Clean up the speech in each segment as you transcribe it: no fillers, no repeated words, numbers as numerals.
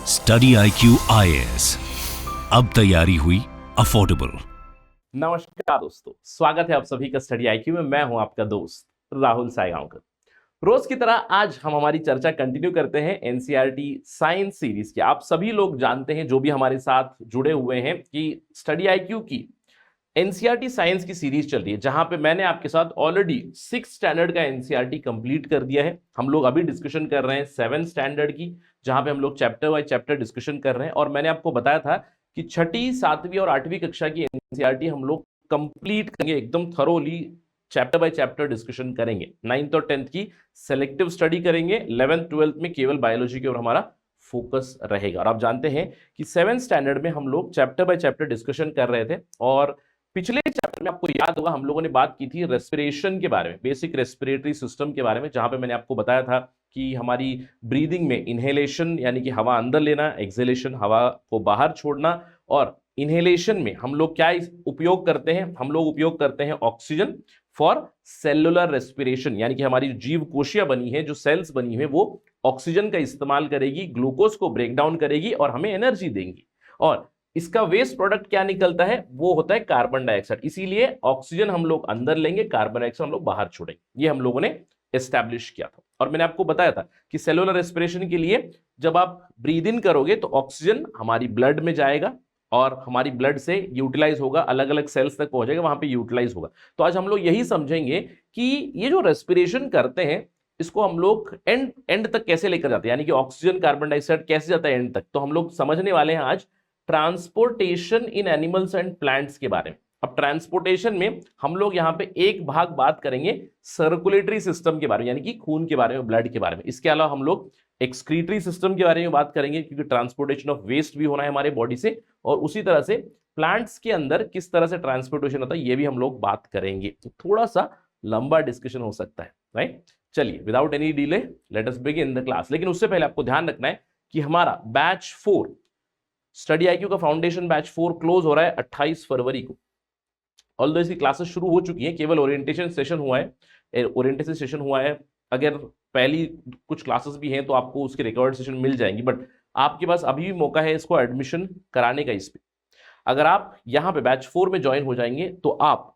Study IQ IAS, अब तैयारी हुई अफोर्डेबल। नमस्कार दोस्तों, स्वागत है आप सभी का स्टडी IQ में। मैं हूं आपका दोस्त राहुल सायगांवकर। रोज की तरह आज हम हमारी चर्चा कंटिन्यू करते हैं एनसीईआरटी साइंस सीरीज की। आप सभी लोग जानते हैं, जो भी हमारे साथ जुड़े हुए हैं, कि स्टडी IQ की एनसीईआरटी साइंस की सीरीज चल रही है, जहां पे मैंने आपके साथ ऑलरेडी 6 स्टैंडर्ड का एनसीईआरटी कंप्लीट कर दिया है। हम लोग अभी डिस्कशन कर रहे हैं 7 स्टैंडर्ड की, जहां पे हम लोग चैप्टर वाइज चैप्टर डिस्कशन कर रहे हैं। और मैंने आपको बताया था कि छठी, 7वीं और 8वीं कक्षा की एनसीईआरटी हम लोग कंप्लीट करेंगे, एकदम thoroughly chapter by chapter discussion करेंगे। 9th और 10th की सेलेक्टिव स्टडी करेंगे, 11th 12th में केवल बायोलॉजी के ऊपर हमारा फोकस रहेगा। और आप जानते हैं कि 7th स्टैंडर्ड में हम लोग चैप्टर बाय चैप्टर डिस्कशन कर रहे थे, और पिछले चैप्टर में आपको याद होगा हम लोगों ने बात की थी रेस्पिरेशन के बारे में, बेसिक रेस्पिरेटरी सिस्टम के बारे में, जहां पे मैंने आपको बताया था कि हमारी ब्रीदिंग में इनहेलेशन यानी कि हवा अंदर लेना, एक्सहेलेशन हवा को बाहर छोड़ना, और इनहेलेशन में हम लोग क्या उपयोग करते हैं, हम लोग उपयोग करते हैं ऑक्सीजन फॉर सेलुलर रेस्पिरेशन, यानी कि हमारी जीव कोशियां बनी है, जो सेल्स बनी है, वो ऑक्सीजन का इस्तेमाल करेगी, ग्लूकोज को ब्रेक डाउन करेगी और हमें एनर्जी देंगी। और इसका वेस्ट प्रोडक्ट क्या निकलता है, वो होता है कार्बन डाइऑक्साइड। इसीलिए ऑक्सीजन हम लोग अंदर लेंगे, कार्बन डाइऑक्साइड हम लोग बाहर छोड़ेंगे। ये हम लोगों ने एस्टैब्लिश किया था। और मैंने आपको बताया था कि सेलुलर रेस्पिरेशन के लिए जब आप ब्रीद इन करोगे तो ऑक्सीजन हमारी ब्लड में जाएगा और हमारी ब्लड से यूटिलाइज होगा, अलग अलग सेल्स तक पहुंचेगा, वहां पे यूटिलाइज होगा। तो आज हम लोग यही समझेंगे कि ये जो रेस्पिरेशन करते हैं, इसको हम लोग एंड एंड तक कैसे लेकर जाते हैं, यानी कि ऑक्सीजन कार्बन डाइऑक्साइड कैसे जाता है एंड तक। तो हम लोग समझने वाले हैं आज transportation in animals and plants के बारे में। अब ट्रांसपोर्टेशन में हम लोग यहां पे एक भाग बात करेंगे सर्कुलेटरी सिस्टम के बारे में, यानी कि खून के बारे में, ब्लड के बारे में। इसके अलावा हम लोग एक्सक्रीटरी सिस्टम के बारे में बात करेंगे, क्योंकि ट्रांसपोर्टेशन ऑफ वेस्ट भी होना है हमारे बॉडी से, और उसी तरह से प्लांट्स के अंदर किस तरह से ट्रांसपोर्टेशन होता है, ये भी हम लोग बात करेंगे। तो थोड़ा सा लंबा डिस्कशन हो सकता है, राइट। चलिए, without any delay let us begin the class. लेकिन उससे पहले आपको ध्यान रखना है कि हमारा बैच 4 स्टडी IQ का फाउंडेशन बैच 4 क्लोज हो रहा है 28 फरवरी को। ऑल्दो इसकी क्लासेस शुरू हो चुकी हैं, केवल ओरिएंटेशन सेशन हुआ है। अगर पहली कुछ क्लासेस भी हैं तो आपको उसके रिकॉर्ड सेशन मिल जाएंगी, बट आपके पास अभी भी मौका है इसको एडमिशन कराने का। इस पे अगर आप यहाँ पे बैच 4 में ज्वाइन हो जाएंगे तो आप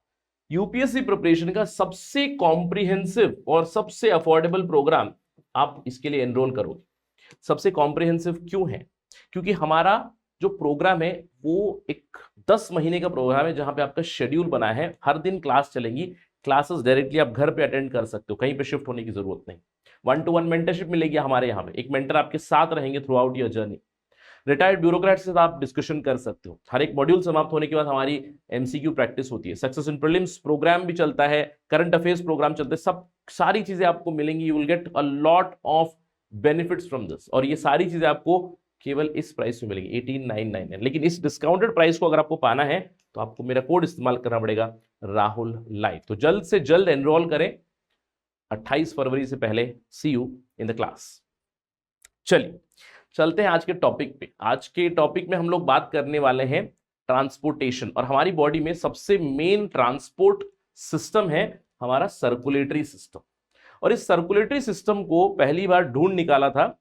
यूपीएससी प्रिपरेशन का सबसे कॉम्प्रिहेंसिव और सबसे अफोर्डेबल प्रोग्राम आप इसके लिए एनरोल करोगे। सबसे कॉम्प्रिहेंसिव क्यों है? क्योंकि हमारा जो प्रोग्राम है वो एक 10 महीने का प्रोग्राम है, जहां पे आपका शेड्यूल बना है, हर दिन क्लास चलेंगी। क्लासेस डायरेक्टली आप घर पे अटेंड कर सकते हो, कहीं पे शिफ्ट होने की जरूरत नहीं। 1-to-1 मेंटरशिप मिलेगी हमारे यहाँ पे, एक मेंटर आपके साथ रहेंगे through out your journey. Retired bureaucrat से आप डिस्कशन कर सकते हो। हर एक मॉड्यूल समाप्त होने के बाद हमारी MCQ प्रैक्टिस होती है। सक्सेस इन प्रीलिम्स प्रोग्राम भी चलता है, करंट अफेयर्स प्रोग्राम चलते हैं, सब सारी चीजें आपको मिलेंगी। You will get a lot of benefits from this, और ये सारी चीजें आपको केवल इस प्राइस में मिलेगी 18,999। लेकिन इस डिस्काउंटेड प्राइस को अगर आपको पाना है तो आपको मेरा कोड इस्तेमाल करना पड़ेगा, राहुल लाइव। तो जल्द से जल्द एनरोल करें 28 फरवरी से पहले। सी यू इन द क्लास। चलिए चलते हैं आज के टॉपिक पे। आज के टॉपिक में हम लोग बात करने वाले हैं ट्रांसपोर्टेशन, और हमारी बॉडी में सबसे मेन ट्रांसपोर्ट सिस्टम है हमारा सर्कुलेटरी सिस्टम। और इस सर्कुलेटरी सिस्टम को पहली बार ढूंढ निकाला था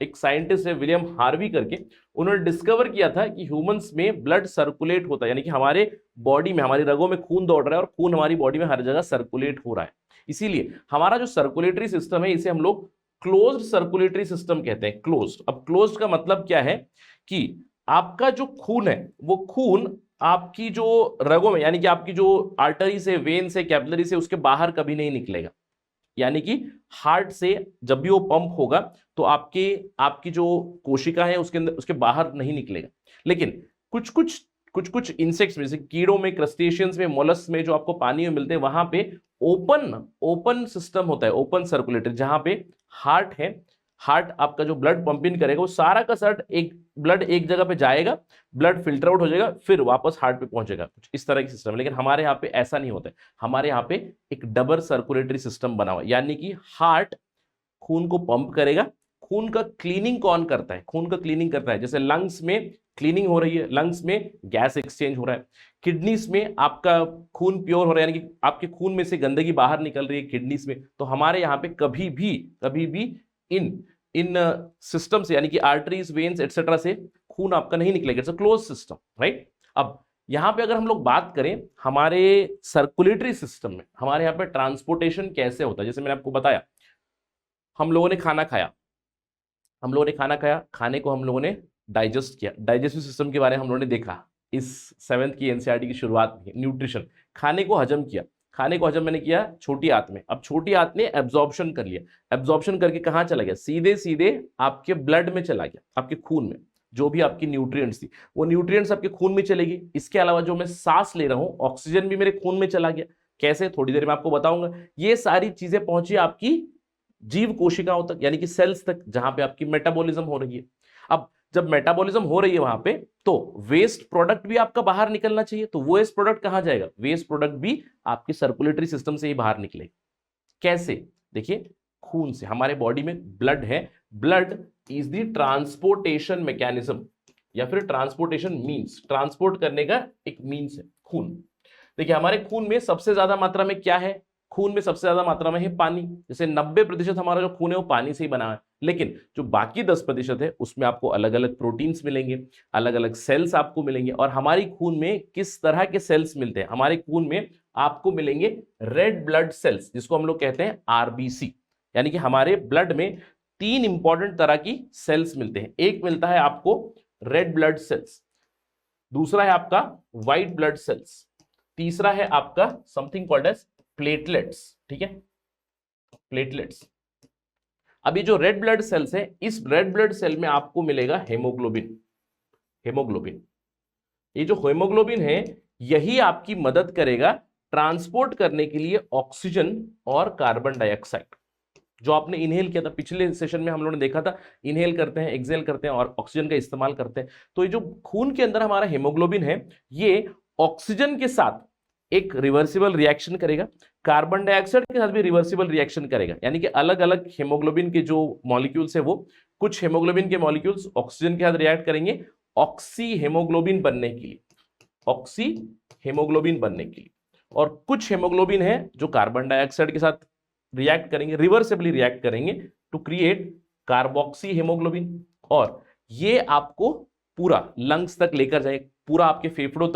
एक साइंटिस्ट है, विलियम हार्वी करके। उन्होंने डिस्कवर किया था कि ह्यूमंस में ब्लड सर्कुलेट होता है, यानी कि हमारे बॉडी में, हमारी रगों में खून दौड़ रहा है, और खून हमारी बॉडी में हर जगह सर्कुलेट हो रहा है। इसीलिए हमारा जो सर्कुलेटरी सिस्टम है, इसे हम लोग क्लोज्ड सर्कुलेटरी सिस्टम कहते हैं। क्लोज्ड, अब क्लोज्ड का मतलब क्या है कि आपका जो खून है, वो खून आपकी जो रगों में, यानी कि आपकी जो आर्टरी से, वेन से, कैपिलरी से, उसके बाहर कभी नहीं निकलेगा। यानी कि हार्ट से जब भी वो पंप होगा तो आपकी जो कोशिका है उसके अंदर, उसके बाहर नहीं निकलेगा। लेकिन कुछ इंसेक्ट्स में, जैसे कीड़ों में, क्रस्टेशियंस में, मोलस्क में, जो आपको पानी में मिलते हैं, वहां पे ओपन सिस्टम होता है, ओपन सर्कुलेटर, जहां पे हार्ट है। हार्ट आपका जो ब्लड पंप इन करेगा, वो सारा का सारा ब्लड एक जगह पे जाएगा, ब्लड फिल्टर आउट हो जाएगा, फिर वापस हार्ट पे पहुंचेगा। कुछ इस तरह की सिस्टम है। लेकिन हमारे यहाँ पे ऐसा नहीं होता है। हमारे यहाँ पे एक डबल सर्कुलेटरी सिस्टम बना हुआ है, यानी कि हार्ट खून को पंप करेगा। खून का क्लीनिंग कौन करता है? खून का क्लीनिंग करता है, जैसे लंग्स में क्लीनिंग हो रही है, लंग्स में गैस एक्सचेंज हो रहा है, किडनीज में आपका खून प्योर हो रहा है, यानी कि आपके खून में से गंदगी बाहर निकल रही है किडनीज में। तो हमारे यहाँ पे कभी भी इन इन सिस्टम से, यानी कि आर्टरीज, वेन्स एटसेट्रा से खून आपका नहीं निकलेगा, it's a close system, right. अब यहां पे अगर हम लोग बात करें हमारे सर्कुलेटरी सिस्टम में, हमारे यहाँ पे ट्रांसपोर्टेशन कैसे होता है, जैसे मैंने आपको बताया, हम लोगों ने खाना खाया, खाने को हम लोगों ने डाइजेस्ट किया, डाइजेस्टिव सिस्टम के बारे में हम लोगों ने देखा इस 7th की एनसीईआरटी की शुरुआत में। न्यूट्रिशन, खाने को हजम किया, खाने को हजम मैंने किया छोटी आंत में, अब छोटी आंत ने एब्जॉर्प्शन कर लिया, एब्जॉर्प्शन करके कहां चला गया, सीधे सीधे आपके ब्लड में चला गया, आपके खून में जो भी आपकी न्यूट्रिएंट्स थी वो न्यूट्रिएंट्स आपके खून में चलेगी। इसके अलावा जो मैं सांस ले रहा हूं ऑक्सीजन भी मेरे खून में चला गया, कैसे थोड़ी देर में आपको बताऊंगा। ये सारी चीजें पहुंची आपकी जीव कोशिकाओं तक, यानी कि सेल्स तक, जहां पे आपकी मेटाबॉलिज्म हो रही है। अब जब मेटाबॉलिज्म हो रही है वहां पे, तो वेस्ट प्रोडक्ट भी आपका बाहर निकलना चाहिए, तो वो वेस्ट प्रोडक्ट कहां जाएगा, वेस्ट प्रोडक्ट भी आपके सर्कुलेटरी सिस्टम से ही बाहर निकलेगा। कैसे, देखिए खून से, हमारे बॉडी में ब्लड है, blood is the transportation mechanism या फिर ट्रांसपोर्टेशन मीन्स, ट्रांसपोर्ट करने का एक मीन्स है खून। देखिए हमारे खून में सबसे ज्यादा मात्रा में क्या है, खून में सबसे ज्यादा मात्रा में है पानी, जैसे 90% हमारा जो खून है वो पानी से ही बना है, लेकिन जो बाकी 10% है उसमें आपको अलग अलग प्रोटीन्स मिलेंगे, अलग अलग सेल्स आपको मिलेंगे। और हमारी खून में किस तरह के सेल्स मिलते हैं, हमारे खून में आपको मिलेंगे रेड ब्लड सेल्स, जिसको हम लोग कहते हैं आरबीसी, यानी कि हमारे ब्लड में 3 इंपॉर्टेंट तरह की सेल्स मिलते हैं। एक मिलता है आपको रेड ब्लड सेल्स, दूसरा है आपका व्हाइट ब्लड सेल्स, तीसरा है आपका समथिंग कॉल्ड एज प्लेटलेट्स, ठीक है, प्लेटलेट्स। अब ये जो रेड ब्लड सेल्स है, इस रेड ब्लड सेल में आपको मिलेगा हेमोग्लोबिन, हेमोग्लोबिन। ये जो हेमोग्लोबिन है यही आपकी मदद करेगा ट्रांसपोर्ट करने के लिए ऑक्सीजन और कार्बन डाइऑक्साइड, जो आपने इनहेल किया था पिछले सेशन में, हम लोगों ने देखा था इनहेल करते हैं, एक्सहेल करते हैं और ऑक्सीजन का इस्तेमाल करते हैं। तो ये जो खून के अंदर हमारा हेमोग्लोबिन है ये ऑक्सीजन के साथ एक रिवर्सिबल रिएक्शन करेगा, कार्बन डाइऑक्साइड के साथ भी रिवर्सिबल रिएक्शन करेगा, यानी कि अलग अलग हेमोग्लोबिन के जो मॉलिक्यूल्स है वो, कुछ हेमोग्लोबिन के मॉलिक्यूल्स ऑक्सीजन के साथ रिएक्ट करेंगे ऑक्सी हेमोग्लोबिन बनने के लिए, ऑक्सी हेमोग्लोबिन बनने के लिए, और कुछ हेमोग्लोबिन है जो कार्बन डाइऑक्साइड के साथ रिएक्ट करेंगे, रिवर्सिबली रिएक्ट करेंगे टू क्रिएट कार्बोक्सी हेमोग्लोबिन, और ये आपको पूरा लंग्स तक लेकर जाए, पूरा आपके फेफड़ों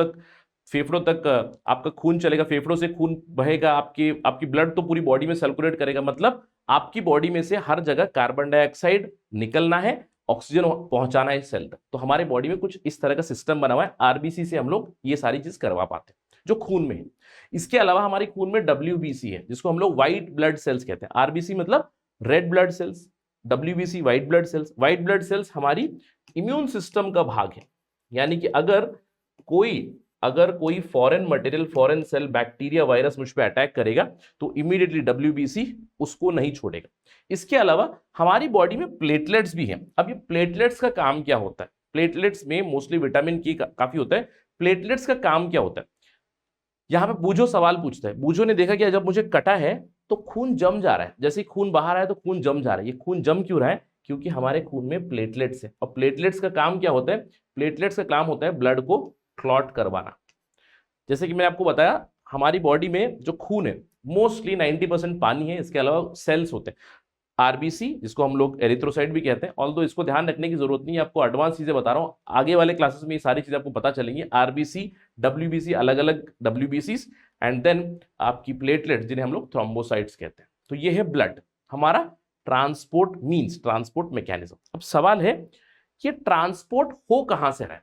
तक आपका खून चलेगा, फेफड़ों से खून बहेगा, आपकी ब्लड तो पूरी बॉडी में सर्कुलेट करेगा, मतलब आपकी बॉडी में से हर जगह कार्बन डाइऑक्साइड निकलना है, ऑक्सीजन पहुंचाना है सेल तक। तो हमारे बॉडी में कुछ इस तरह का सिस्टम बना हुआ है, आरबीसी से हम लोग ये सारी चीज करवा पाते हैं जो खून में है। इसके अलावा हमारे खून में डब्ल्यूबीसी है, जिसको हम लोग व्हाइट ब्लड सेल्स कहते हैं। आरबीसी मतलब red blood cells, WBC white blood cells. White blood cells हमारी इम्यून सिस्टम का भाग है, यानी कि अगर कोई foreign material, foreign cell, bacteria, virus मुझ पे अटैक करेगा तो इमीडिएटली डब्ल्यूबीसी उसको नहीं छोड़ेगा। इसके अलावा हमारी बॉडी में प्लेटलेट्स भी हैं। अब ये प्लेटलेट्स का काम क्या होता है, प्लेटलेट्स में मोस्टली विटामिन की काफी होता है। प्लेटलेट्स का काम क्या होता है, यहां पे बूझो सवाल पूछता है, बूझो ने देखा कि जब मुझे कटा है तो खून जम जा रहा है, जैसे ही खून बाहर आया तो खून जम जा रहा है। ये खून जम क्यों रहा है, क्योंकि हमारे खून में प्लेटलेट्स है। और प्लेटलेट्स का काम क्या होता है, प्लेटलेट्स का काम होता है ब्लड को क्लॉट करवाना। जैसे कि मैंने आपको बताया हमारी बॉडी में जो खून है मोस्टली 90% पानी है, इसके अलावा सेल्स होते हैं। आरबीसी, जिसको हम लोग एरिथ्रोसाइट भी कहते हैं, ऑल्दो इसको ध्यान रखने की जरूरत नहीं है, आपको एडवांस चीजें बता रहा हूं, आगे वाले क्लासेस में ये सारी चीजें आपको पता चलेंगी। आरबीसी, डब्ल्यूबीसी, अलग अलग डब्ल्यूबीसीज, एंड देन आपकी प्लेटलेट जिन्हें हम लोग थ्रोम्बोसाइट्स कहते हैं। तो ये है ब्लड, हमारा ट्रांसपोर्ट मीन्स, ट्रांसपोर्ट मैकेनिज्म। अब सवाल है कि ट्रांसपोर्ट हो कहां से रहा है,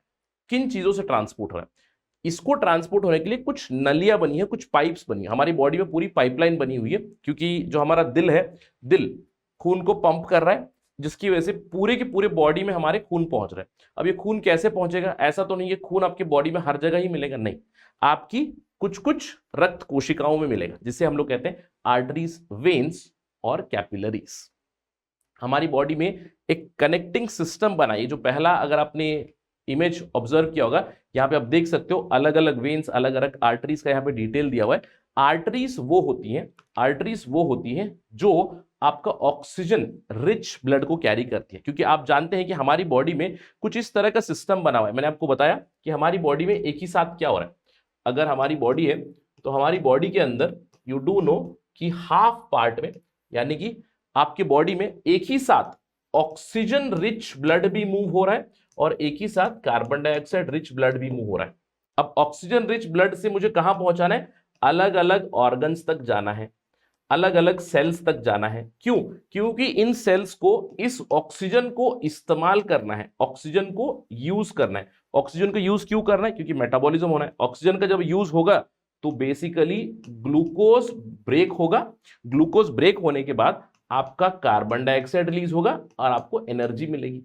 किन चीजों से ट्रांसपोर्ट हो रहा है। इसको ट्रांसपोर्ट होने के लिए कुछ नलियां बनी है, कुछ पाइप्स बनी है, हमारी बॉडी में पूरी पाइपलाइन बनी हुई है, क्योंकि जो हमारा दिल है, दिल खून को पंप कर रहा है, जिसकी वजह से पूरे के पूरे बॉडी में हमारे खून पहुंच रहा है। अब ये खून कैसे पहुंचेगा, ऐसा तो नहीं है खून आपके बॉडी में हर जगह ही मिलेगा, नहीं, आपकी कुछ कुछ रक्त कोशिकाओं में मिलेगा, जिसे हम लोग कहते हैं आर्टरीज, वेन्स और कैपिलरीज। हमारी बॉडी में एक कनेक्टिंग सिस्टम बना है, जो पहला अगर आपने इमेज ऑब्जर्व किया होगा, यहाँ पे आप देख सकते हो अलग अलग वेन्स, अलग अलग आर्टरीज का यहाँ पे डिटेल दिया हुआ है। आर्टरीज वो होती हैं जो आपका ऑक्सीजन रिच ब्लड को कैरी करती है, क्योंकि आप जानते हैं कि हमारी बॉडी में कुछ इस तरह का सिस्टम बना हुआ है। मैंने आपको बताया कि हमारी बॉडी में एक ही साथ क्या हो रहा है, अगर हमारी बॉडी है तो हमारी बॉडी के अंदर यू डू नो कि हाफ पार्ट में, यानी कि आपके बॉडी में एक ही साथ ऑक्सीजन रिच ब्लड भी मूव हो रहा है और एक ही साथ कार्बन डाइऑक्साइड रिच ब्लड भी मूव हो रहा है। अब ऑक्सीजन रिच ब्लड से मुझे कहां पहुंचाना है? अलग अलग ऑर्गन्स तक जाना है, अलग अलग सेल्स तक जाना है। क्यों? क्योंकि इन सेल्स को इस ऑक्सीजन को इस्तेमाल करना है, ऑक्सीजन को यूज करना है। ऑक्सीजन को यूज क्यों करना है? क्योंकि मेटाबॉलिज्म होना है। ऑक्सीजन का जब यूज होगा तो बेसिकली ग्लूकोज ब्रेक होगा। ग्लूकोज ब्रेक होने के बाद आपका कार्बन डाइऑक्साइड रिलीज होगा और आपको एनर्जी मिलेगी।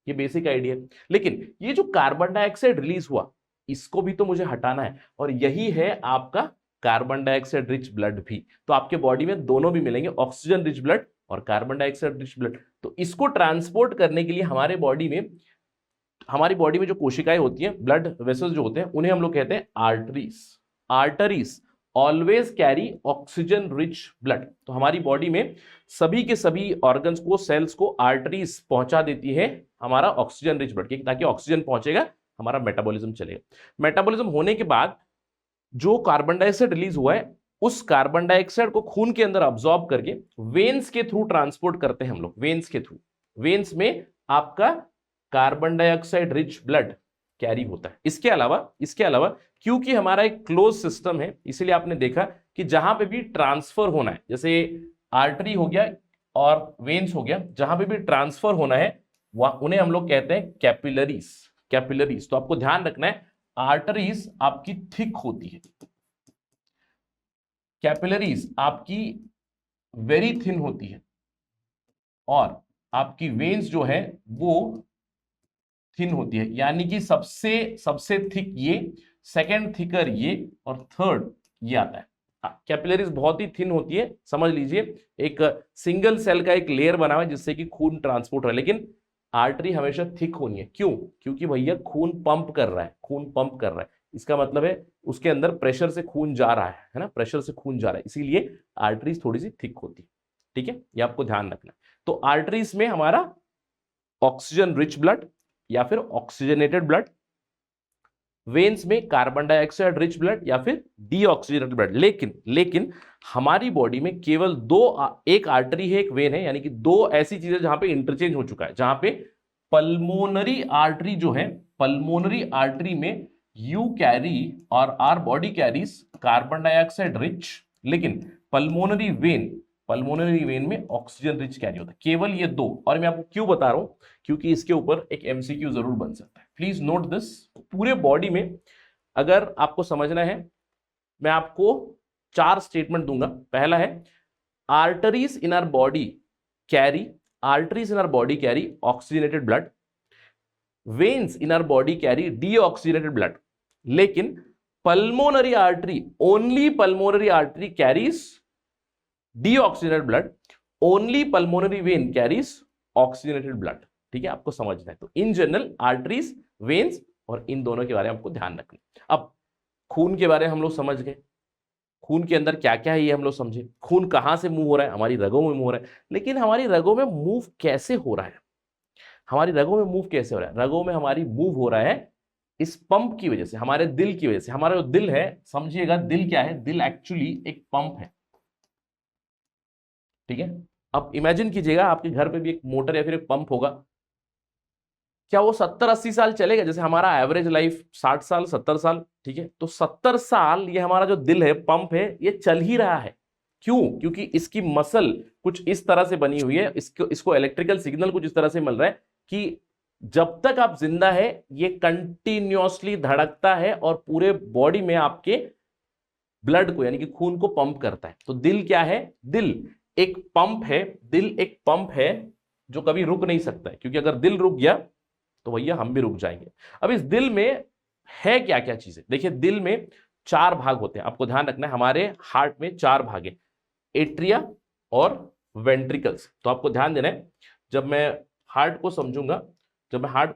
ये बेसिक आइडिया है। लेकिन ये जो कार्बन डाइऑक्साइड रिलीज हुआ, इसको भी तो मुझे हटाना है, और यही है आपका कार्बन डाइऑक्साइड रिच ब्लड भी। तो आपके बॉडी में दोनों भी मिलेंगे, ऑक्सीजन रिच ब्लड और कार्बन डाइऑक्साइड रिच ब्लड। तो इसको ट्रांसपोर्ट करने के लिए हमारी बॉडी में जो कोशिकाएं होती हैं, ब्लड वेसल्स जो होते हैं, उन्हें हम लोग कहते हैं arteries. Arteries always carry oxygen rich blood. तो हमारी बॉडी में सभी के सभी ऑर्गन्स को, सेल्स को आर्टरीज पहुंचा देती है हमारा ऑक्सीजन रिच ब्लड, ताकि ऑक्सीजन पहुंचेगा, हमारा मेटाबॉलिज्म चलेगा। मेटाबॉलिज्म होने के बाद जो कार्बन डाइऑक्साइड रिलीज हुआ है, उस कार्बन डाइऑक्साइड को खून के अंदर अब्सॉर्ब करके वेन्स के थ्रू ट्रांसपोर्ट करते हैं हम लोग, वेन्स के थ्रू। वेन्स में आपका carbon dioxide rich blood carry होता है। इसके अलावा क्योंकि हमारा एक क्लोज सिस्टम है, इसलिए आपने देखा कि जहां पे भी ट्रांसफर होना है, जैसे आर्टरी हो गया और वेन्स हो गया, जहां पे भी ट्रांसफर होना है उन्हें हम लोग कहते हैं कैपिलरीज। कैपिलरीज, तो आपको ध्यान रखना है, आर्टरीज आपकी थिक होती है, कैपिलरीज आपकी वेरी थिन होती है, और आपकी वेन्स जो है वो थिन होती है। यानी कि सबसे थिक ये, सेकंड थिकर ये, और थर्ड ये आता है। कैपिलरीज बहुत ही थिन होती है, समझ लीजिए एक सिंगल सेल का एक लेयर बना हुआ है जिससे कि खून ट्रांसपोर्ट हो। लेकिन आर्टरी हमेशा थिक होनी है। क्यों? क्योंकि भैया खून पंप कर रहा है, खून पंप कर रहा है, इसका मतलब है उसके अंदर प्रेशर से खून जा रहा है ना, प्रेशर से खून जा रहा है, इसीलिए आर्टरीज थोड़ी सी थिक होती है। ठीक है, ये आपको ध्यान रखना है। तो आर्टरीज में हमारा ऑक्सीजन रिच ब्लड या फिर ऑक्सीजनेटेड ब्लड, वेन्स में कार्बन डाइऑक्साइड रिच ब्लड या फिर डीऑक्सीजनेटेड ब्लड। लेकिन हमारी बॉडी में केवल एक आर्टरी है, एक वेन है, यानी कि दो ऐसी चीजें जहां पे इंटरचेंज हो चुका है, जहां पे पल्मोनरी आर्टरी जो है, पल्मोनरी आर्टरी में यू कैरी और our body carries carbon dioxide rich, लेकिन पल्मोनरी वेन में ऑक्सीजन रिच कैरी होता है। केवल ये दो। और मैं आपको क्यों बता रहा हूं? क्योंकि इसके ऊपर एक एमसीक्यू जरूर बन सकता है। Please note this. पूरे बॉडी में अगर आपको समझना है, मैं आपको 4 स्टेटमेंट दूंगा। पहला है, arteries in our body carry oxygenated blood, veins in our body carry deoxygenated blood, लेकिन pulmonary artery carries deoxygenated blood, only pulmonary vein carries oxygenated blood. ठीक है, आपको समझना है। तो इन जनरल आर्टरीज, वेन्स, और इन दोनों के बारे में आपको ध्यान रखना। अब खून के बारे में हम लोग समझ गए, खून के अंदर क्या क्या है ये हम लोग समझे। खून कहां से मूव हो रहा है? हमारी रगों में मूव हो रहा है। लेकिन हमारी रगों में मूव कैसे हो रहा है? रगों में हमारी मूव हो रहा है इस पंप की वजह से, हमारे दिल की वजह से। हमारा जो दिल है, समझिएगा दिल क्या है? दिल एक्चुअली एक पंप है। ठीक है, अब इमेजिन कीजिएगा आपके घर पे भी एक मोटर या फिर एक पंप होगा। क्या वो 70-80 साल चलेगा? जैसे हमारा एवरेज लाइफ 60 साल, 70 साल। ठीक है, तो 70 साल ये हमारा जो दिल है, पंप है, ये चल ही रहा है। क्यों? क्योंकि इसकी मसल कुछ इस तरह से बनी हुई है, इसको इलेक्ट्रिकल सिग्नल कुछ इस तरह से मिल रहा है कि जब तक आप जिंदा है ये कंटिन्यूअसली धड़कता है और पूरे बॉडी में आपके ब्लड को, यानी कि खून को पंप करता है। तो दिल क्या है? दिल एक पंप है जो कभी रुक नहीं सकता है, क्योंकि अगर दिल रुक गया तो भैया हम भी रुक जाएंगे। अब इस दिल में है क्या क्या चीजें? देखिए, दिल में 4 भाग होते हैं, आपको ध्यान रखना है। हमारे हार्ट में 4 भाग है, एट्रिया और वेंट्रिकल्स। तो आपको ध्यान देना है, जब मैं हार्ट को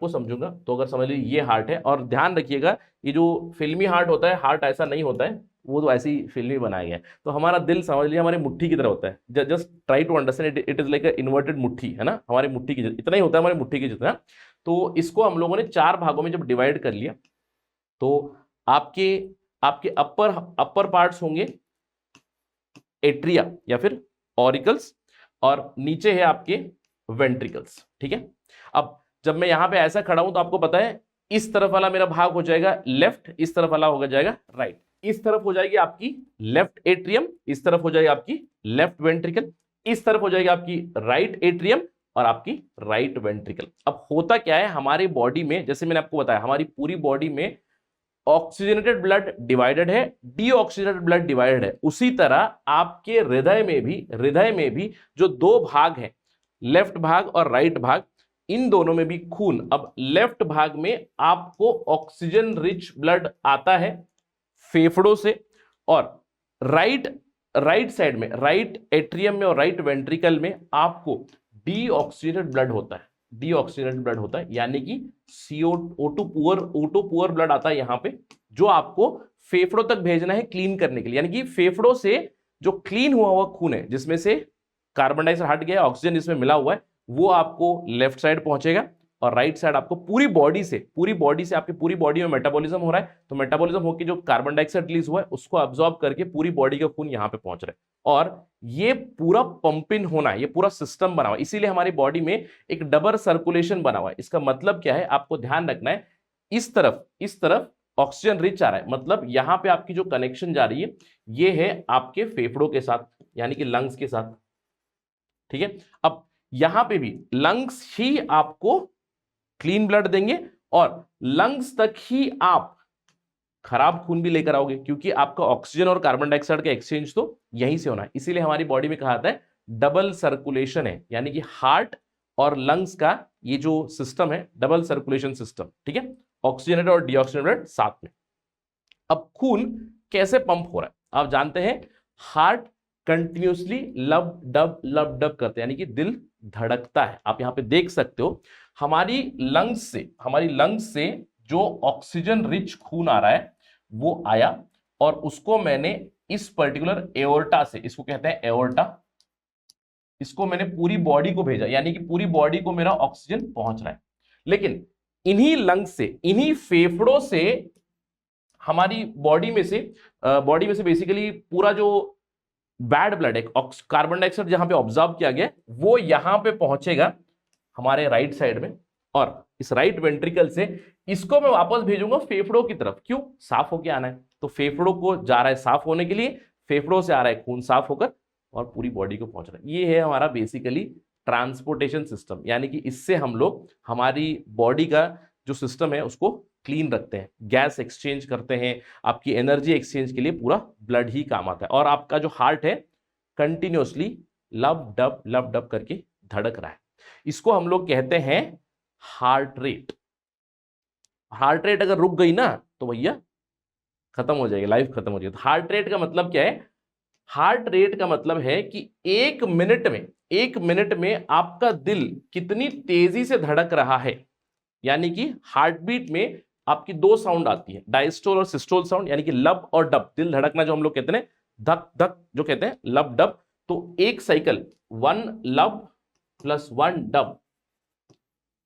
समझूंगा तो अगर समझ लीजिए ये हार्ट है, और ध्यान रखिएगा ये जो फिल्मी हार्ट होता है, हार्ट ऐसा नहीं होता है, वो तो ऐसी फिल्मी बनाया गया है। तो हमारा दिल समझ लीजिए हमारी मुट्ठी की तरह होता है। Just try to understand it is like inverted मुट्ठी, है ना, हमारी मुट्ठी की इतना ही होता है, हमारी मुट्ठी की जितना। तो इसको हम लोगों ने 4 भागों में जब डिवाइड कर लिया, तो आपके अपर पार्ट्स होंगे एट्रिया या फिर ऑरिकल्स, और नीचे है आपके वेंट्रिकल्स। ठीक है, अब जब मैं यहां पे ऐसा खड़ा हूं तो आपको पता है इस तरफ वाला मेरा भाग हो जाएगा लेफ्ट, इस तरफ वाला हो जाएगा राइट। इस तरफ हो जाएगी आपकी लेफ्ट एट्रियम, इस तरफ हो जाएगी आपकी लेफ्ट वेंट्रिकल, इस तरफ हो जाएगी आपकी राइट एट्रियम और आपकी राइट वेंट्रिकल। अब होता क्या है हमारी बॉडी में, जैसे मैंने आपको बताया हमारी पूरी बॉडी में ऑक्सीजनेटेड ब्लड डिवाइडेड है, डीऑक्सीजनेटेड ब्लड डिवाइडेड है। उसी तरह आपके हृदय में भी जो दो भाग हैं, लेफ्ट भाग और राइट भाग, इन दोनों में भी खून, अब लेफ्ट भाग में आपको ऑक्सीजन रिच ब्लड आता है फेफड़ों से, और राइट साइड में, राइट एट्रियम में और राइट वेंट्रिकल में आपको डीऑक्सीजनेटेड ब्लड होता है, डीऑक्सीजनेटेड ब्लड होता है, यानी कि O2 पुअर ब्लड आता है यहां पे, जो आपको फेफड़ों तक भेजना है क्लीन करने के लिए। यानी कि फेफड़ों से जो क्लीन हुआ हुआ खून है, जिसमें से कार्बन डाइऑक्साइड हट गया, ऑक्सीजन इसमें मिला हुआ है, वो आपको लेफ्ट साइड पहुंचेगा, और राइट साइड आपको पूरी बॉडी से आपकी पूरी बॉडी में मेटाबॉलिज्म हो रहा है, तो मेटाबॉलिज्म होकर जो कार्बन डाइऑक्साइड रिलीज हुआ है उसको अब्सॉर्ब करके पूरी बॉडी का खून यहां पे पहुंच रहा है। और ये पूरा पंपिंग होना है, ये पूरा सिस्टम बना हुआ है, इसीलिए हमारी बॉडी में एक डबल सर्कुलेशन बना हुआ है। इसका मतलब क्या है, आपको ध्यान रखना है, इस तरफ ऑक्सीजन रिच आ रहा है, मतलब यहां पे आपकी जो कनेक्शन जा रही है ये है आपके फेफड़ों के साथ, यानी कि लंग्स के साथ। ठीक है, अब यहां पे भी लंग्स ही आपको क्लीन ब्लड देंगे, और लंग्स तक ही आप खराब खून भी लेकर आओगे, क्योंकि आपका ऑक्सीजन और कार्बन डाइऑक्साइड का एक्सचेंज तो यहीं से होना है। इसीलिए हमारी बॉडी में कहा जाता है डबल सर्कुलेशन है, यानी कि हार्ट और लंग्स का ये जो सिस्टम है डबल सर्कुलेशन सिस्टम। ठीक है, ऑक्सीजनेटेड और डीऑक्सीजनेटेड साथ में। अब खून कैसे पंप हो रहा है आप जानते हैं, हार्ट कंटिन्यूसली लब डब करते हैं, यानी कि दिल धड़कता है। आप यहां पे देख सकते हो हमारी लंग्स से जो ऑक्सीजन रिच खून आ रहा है वो आया, और उसको मैंने इस पर्टिकुलर एओर्टा से, इसको कहते हैं एओर्टा, इसको मैंने पूरी बॉडी को भेजा, यानी कि पूरी बॉडी को मेरा ऑक्सीजन पहुंच रहा है। लेकिन इन्हीं लंग्स से, इन्हीं फेफड़ों से हमारी बॉडी में से बेसिकली पूरा जो बैड ब्लड है, कार्बन डाइऑक्साइड जहां पे ऑब्जर्व किया गया वो यहां पे पहुंचेगा हमारे राइट साइड में, और इस राइट वेंट्रिकल से इसको मैं वापस भेजूंगा फेफड़ों की तरफ। क्यों? साफ होके आना है, तो फेफड़ों को जा रहा है साफ होने के लिए, फेफड़ों से आ रहा है खून साफ होकर और पूरी बॉडी को पहुंच रहा है। ये है हमारा बेसिकली ट्रांसपोर्टेशन सिस्टम, यानी कि इससे हम लोग हमारी बॉडी का जो सिस्टम है उसको क्लीन रखते हैं, गैस एक्सचेंज करते हैं, आपकी एनर्जी एक्सचेंज के लिए पूरा ब्लड ही काम आता है। और आपका जो हार्ट है कंटिन्यूसली लब डब करके धड़क रहा है, इसको हम लोग कहते हैं हार्ट रेट। हार्ट रेट अगर रुक गई ना तो भैया खत्म हो जाएगी, लाइफ खत्म हो जाएगी। तो हार्ट रेट का मतलब क्या है? हार्ट रेट का मतलब है कि एक मिनट में आपका दिल कितनी तेजी से धड़क रहा है। यानी कि हार्ट बीट में आपकी दो साउंड आती है, डायस्टोल और सिस्टोल साउंड, यानी कि लब और डब, दिल धड़कना जो हम लोग कहते हैं धक धक जो कहते हैं लब डब। तो एक साइकिल 1 लब प्लस 1 डब,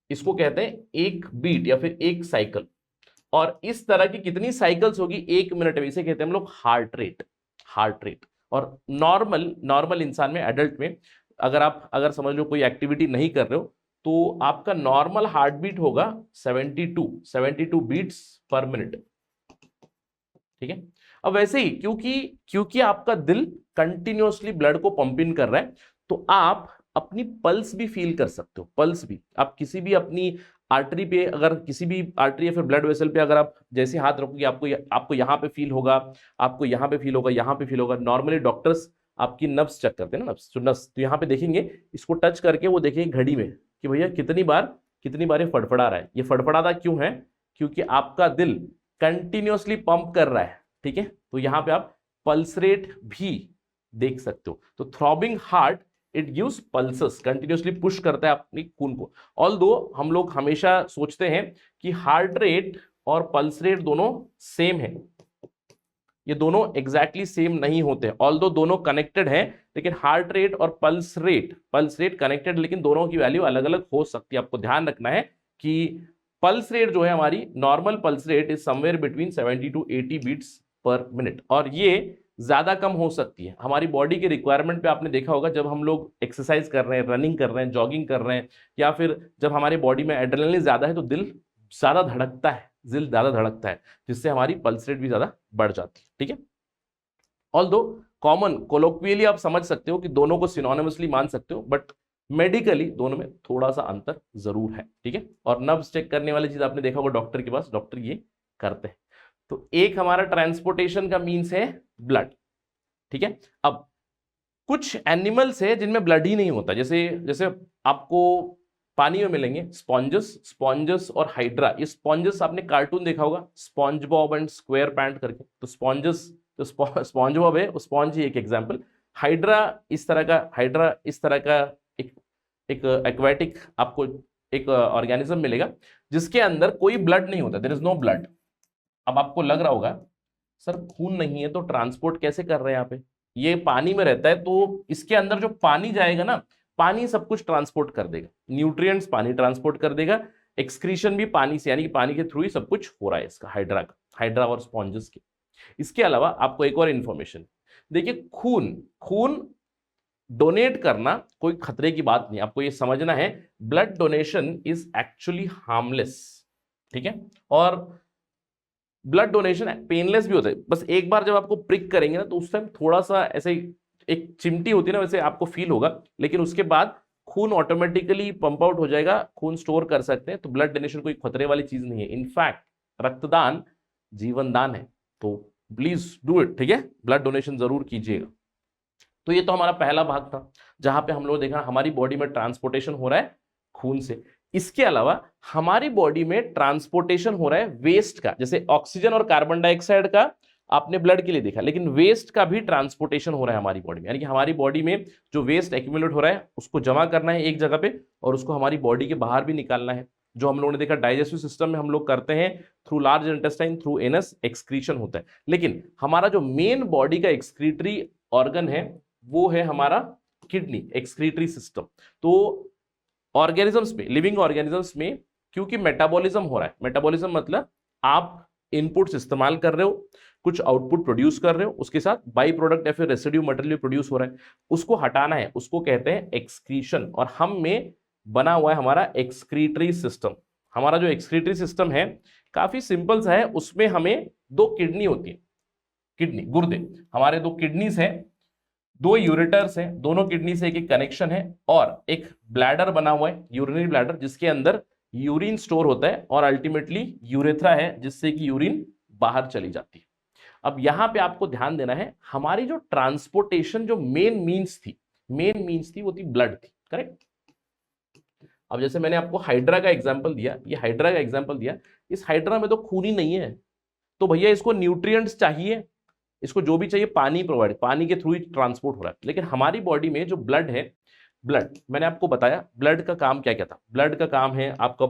इसको कहते हैं एक बीट या फिर एक साइकिल। और इस तरह की कितनी साइकिल्स होगी एक मिनट में, इसे कहते हैं हम लोग हार्ट रेट। और नॉर्मल इंसान में, एडल्ट में, अगर समझ लो कोई एक्टिविटी नहीं कर रहे हो तो आपका नॉर्मल हार्ट बीट होगा 72 बीट्स पर मिनट। ठीक है, अब वैसे ही क्योंकि आपका दिल कंटिन्यूअसली ब्लड को पंप इन कर रहा है, तो आप अपनी पल्स भी फील कर सकते हो। पल्स भी आप किसी भी अपनी आर्टरी पे, अगर किसी भी आर्टरी या फिर ब्लड वेसल पे अगर आप जैसे हाथ रखोगे, आपको यहाँ पे फील होगा, आपको यहाँ पे फील होगा, यहाँ पे फील होगा। नॉर्मली डॉक्टर्स आपकी नब्स चेक करते हैं ना, नब्स, तो यहाँ पे देखेंगे, इसको टच करके वो देखेंगे घड़ी में कि भैया कितनी बार ये फड़फड़ा रहा है। ये फड़फड़ाता क्यों है? क्योंकि आपका दिल कंटिन्यूअसली पंप कर रहा है। ठीक है, तो यहाँ पे आप पल्स रेट भी देख सकते हो। तो throbbing heart it gives pulses, continuously push करता है अपनी खून को। ऑल्दो हम लोग हमेशा सोचते हैं कि हार्ट रेट और पल्स रेट दोनों सेम है, ये दोनों एग्जैक्टली सेम नहीं होते। ऑल्दो दोनों कनेक्टेड हैं, लेकिन हार्ट रेट और पल्स रेट कनेक्टेड, लेकिन दोनों की वैल्यू अलग अलग हो सकती है। आपको ध्यान रखना है कि पल्स रेट जो है हमारी normal pulse rate is somewhere between 70 to 80 beats per minute, और ये ज्यादा कम हो सकती है। हमारी बॉडी के रिक्वायरमेंट पे आपने देखा होगा, जब हम लोग एक्सरसाइज कर रहे हैं, रनिंग कर रहे हैं, जॉगिंग कर रहे हैं, या फिर जब हमारी बॉडी में एड्रेनलिन ज्यादा है तो दिल ज्यादा धड़कता है, दिल ज्यादा धड़कता है, जिससे हमारी पल्स रेट भी ज्यादा बढ़ जाती है। ठीक है, ऑल्दो कॉमन कोलोक्वियली आप समझ सकते हो कि दोनों को सिनोनिमसली मान सकते हो, बट मेडिकली दोनों में थोड़ा सा अंतर जरूर है। ठीक है, और नर्व्स चेक करने वाली चीज आपने देखा होगा डॉक्टर के पास, डॉक्टर ये करते हैं। तो एक हमारा ट्रांसपोर्टेशन का मीन्स है ब्लड। ठीक है, अब कुछ एनिमल्स है जिनमें ब्लड ही नहीं होता, जैसे जैसे आपको पानी में मिलेंगे स्पॉन्जस और हाइड्रा। ये स्पॉन्जस आपने कार्टून देखा होगा, sponge Bob and square pant करके, तो स्पॉन्जस, तो स्पॉन्ज बॉब है, स्पॉन्ज ही एक एग्जाम्पल। हाइड्रा इस तरह का एक एक्वेटिक आपको एक ऑर्गेनिज्म मिलेगा जिसके अंदर कोई ब्लड नहीं होता, देयर इज नो ब्लड। अब आपको लग रहा होगा सर खून नहीं है तो ट्रांसपोर्ट कैसे कर रहे हैं यहाँ पे, ये पानी में रहता है तो इसके अंदर जो पानी जाएगा ना, पानी सब कुछ ट्रांसपोर्ट कर देगा, न्यूट्रिएंट्स पानी ट्रांसपोर्ट कर देगा, एक्सक्रीशन भी पानी से, यानी कि पानी के थ्रू ही सब कुछ हो रहा है इसका, हाइड्रा और स्पॉन्जस के। इसके अलावा आपको एक और इंफॉर्मेशन, देखिए खून डोनेट करना कोई खतरे की बात नहीं, आपको ये समझना है blood donation is actually harmless. ठीक है, और ब्लड डोनेशन पेनलेस भी होता है, बस एक बार जब आपको प्रिक करेंगे ना तो उस टाइम थोड़ा सा ऐसे एक चिमटी होती है ना, वैसे आपको फील होगा, लेकिन उसके बाद खून ऑटोमेटिकली पंप आउट हो जाएगा, खून स्टोर कर सकते हैं। तो ब्लड डोनेशन कोई खतरे वाली चीज नहीं है, इनफैक्ट रक्तदान जीवन दान है, तो प्लीज डू इट। ठीक है, ब्लड डोनेशन जरूर कीजिएगा। तो ये तो हमारा पहला भाग था जहां पे हम लोग देखा हमारी बॉडी में ट्रांसपोर्टेशन हो रहा है खून से। इसके अलावा हमारी बॉडी में ट्रांसपोर्टेशन हो रहा है वेस्ट का, जैसे ऑक्सीजन और कार्बन डाइऑक्साइड का आपने ब्लड के लिए देखा, लेकिन वेस्ट का भी ट्रांसपोर्टेशन हो रहा है हमारी बॉडी में, यानी कि हमारी बॉडी में जो वेस्ट एक्यूमुलेट हो रहा है उसको जमा करना है एक जगह पे और उसको हमारी बॉडी के बाहर भी निकालना है। जो हम लोगों ने देखा डाइजेस्टिव सिस्टम में हम लोग करते हैं through large intestine, through anus excretion होता है, लेकिन हमारा जो मेन बॉडी का एक्सक्रीटरी ऑर्गन है वो है हमारा किडनी, एक्सक्रीटरी सिस्टम। तो ऑर्गेनिजम्स में, लिविंग ऑर्गेनिजम्स में क्योंकि मेटाबॉलिज्म हो रहा है, मेटाबॉलिज्म मतलब आप इनपुट्स इस्तेमाल कर रहे हो, कुछ आउटपुट प्रोड्यूस कर रहे हो, उसके साथ बाई प्रोडक्ट या फिर रेसिड्यू मटेरियल प्रोड्यूस हो रहा है, उसको हटाना है, उसको कहते हैं एक्सक्रीशन। और हम में बना हुआ है हमारा एक्सक्रीटरी सिस्टम। हमारा जो एक्सक्रीटरी सिस्टम है काफी सिंपल सा है, उसमें हमें दो किडनी होती है, किडनी गुर्दे, हमारे दो किडनीज हैं, दो यूरेटर्स हैं, दोनों किडनी से एक कनेक्शन है, और एक ब्लैडर बना हुआ है, यूरिनरी ब्लैडर, जिसके अंदर यूरिन स्टोर होता है, और अल्टीमेटली यूरेथ्रा है जिससे कि यूरिन बाहर चली जाती है। अब यहां पे आपको ध्यान देना है, हमारी जो ट्रांसपोर्टेशन जो मेन मीन्स थी वो थी ब्लड थी, करेक्ट। अब जैसे मैंने आपको हाइड्रा का एग्जांपल दिया, ये हाइड्रा का एग्जांपल दिया, इस हाइड्रा में तो खून ही नहीं है, तो भैया इसको न्यूट्रिएंट्स चाहिए, इसको जो भी चाहिए पानी प्रोवाइड, पानी के थ्रू ही ट्रांसपोर्ट हो रहा है। लेकिन हमारी बॉडी में जो ब्लड है, ब्लड मैंने आपको बताया ब्लड का काम क्या क्या था। ब्लड का काम है आपका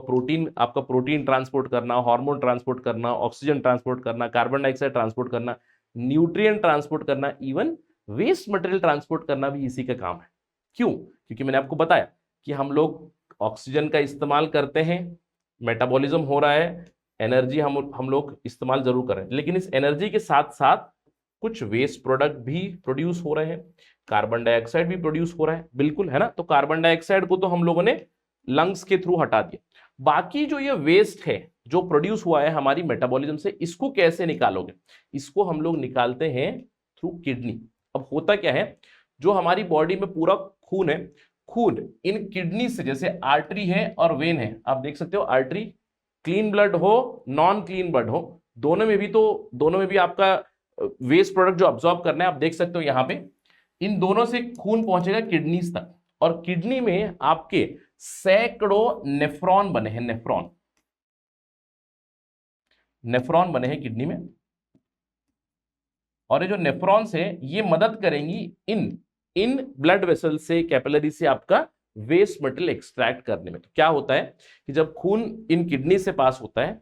प्रोटीन ट्रांसपोर्ट करना, हार्मोन ट्रांसपोर्ट करना, ऑक्सीजन ट्रांसपोर्ट करना, कार्बन डाइऑक्साइड ट्रांसपोर्ट करना, न्यूट्रिएंट ट्रांसपोर्ट करना, इवन वेस्ट मटेरियल ट्रांसपोर्ट करना भी इसी का काम है। क्यों? क्योंकि मैंने आपको बताया कि हम लोग ऑक्सीजन का इस्तेमाल करते हैं, मेटाबॉलिज्म हो रहा है, एनर्जी हम लोग इस्तेमाल जरूर कर रहे हैं, लेकिन इस एनर्जी के साथ साथ कुछ वेस्ट प्रोडक्ट भी प्रोड्यूस हो रहे हैं, कार्बन डाइऑक्साइड भी प्रोड्यूस हो रहा है, बिल्कुल है ना। तो कार्बन डाइऑक्साइड को तो हम लोगों ने लंग्स के थ्रू हटा दिया, बाकी जो ये वेस्ट है जो प्रोड्यूस हुआ है हमारी मेटाबॉलिज्म से, इसको कैसे निकालोगे? इसको हम लोग निकालते हैं थ्रू किडनी। अब होता क्या है, जो हमारी बॉडी में पूरा खून है, खून इन किडनी से, जैसे आर्टरी है और वेन है, आप देख सकते हो आर्टरी, क्लीन ब्लड हो नॉन क्लीन ब्लड हो, दोनों में भी आपका वेस्ट प्रोडक्ट जो अब्सॉर्ब करना है, आप देख सकते हो यहां पे इन दोनों से खून पहुंचेगा किडनीज तक, और किडनी में आपके सैकड़ों नेफ्रॉन बने हैं, नेफ्रॉन बने हैं किडनी में, और ये जो नेफ्रॉन्स है ये मदद करेंगी इन ब्लड वेसल से, कैपिलरी से आपका वेस्ट मटेरियल एक्सट्रैक्ट करने में। तो क्या होता है कि जब खून इन किडनी से पास होता है,